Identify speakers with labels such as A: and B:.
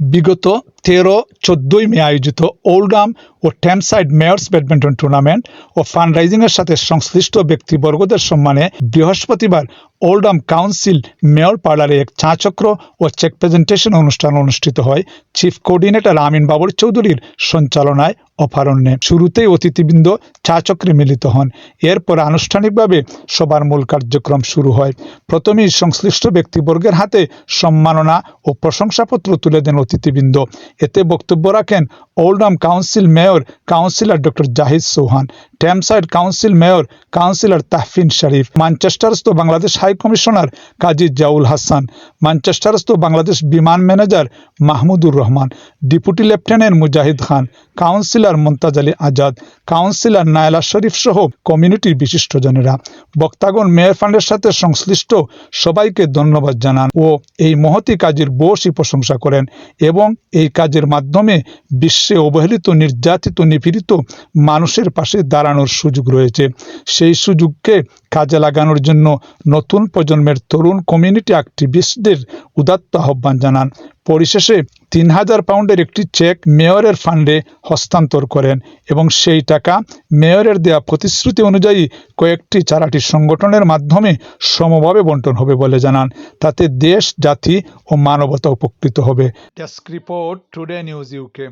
A: বিগত 13-14 মে আয়োজিত ওল্ডহাম ও টেমসাইড mayors badminton tournament ও ফান্ডরাইজিংয়ের সাথে সংশ্লিষ্ট ব্যক্তিবর্গদের সম্মানে বৃহস্পতিবার ওল্ডহাম কাউন্সিল মেয়র পার্লারে এক চাচক্র ও চেক প্রেজেন্টেশন অনুষ্ঠান অনুষ্ঠিত হয় চিফ কোঅর্ডিনেটর আমিন বাবর চৌধুরীর সঞ্চালনায় অপরাহ্নে। শুরুতেই অতিথিবৃন্দ চাচক্রে মিলিত হন। এরপর আনুষ্ঠানিকভাবে সবার মূল কার্যক্রম শুরু হয়। প্রথমেই সংশ্লিষ্ট ব্যক্তিবর্গের হাতে সম্মাননা ও প্রশংসাপত্র তুলে দেন অতিথিবৃন্দ। এতে বক্তব্য রাখেন Oldham council mayor councillor doctor Zahid Chauhan, Tameside council mayor councillor Tahfin Sharif, ম্যানচেস্টারস্থ বাংলাদেশ হাই কমিশনার কাজী জাউল হাসান, ম্যানচেস্টারস্থ Bangladesh Biman manager Mahmudur Rahman, deputy lieutenant Mujahid Khan, councillor Mumtaz Ali Azad, councillor Naila Sharif সহ কমিউনিটির বিশিষ্টজনেরা। বক্তাগণ মেয়র ফান্ডের সাথে সংশ্লিষ্ট সবাইকে ধন্যবাদ জানান ও এই মহতি কাজের বশই প্রশংসা করেন এবং এই কাজের মাধ্যমে বিশ্বে অবহেলিত, নির্যাতিত, নিপীড়িত মানুষের পাশে দাঁড়ানোর সুযোগ রয়েছে। সেই সুযোগকে কাজে লাগানোর জন্য নতুন প্রজন্মের তরুণ কমিউনিটি অ্যাক্টিভিস্টদের উদাত্ত আহ্বান জানান। পরিশেষে 3000 পাউন্ডের একটি চেক মেয়রের ফান্ডে হস্তান্তর করেন এবং সেই টাকা মেয়রের দেয়া প্রতিশ্রুতি অনুযায়ী কয়েকটি চ্যারিটি সংগঠনের মাধ্যমে সমভাবে বন্টন হবে বলে জানান। তাতে দেশ, জাতি ও মানবতা উপকৃত হবে। Desk report, today news UK.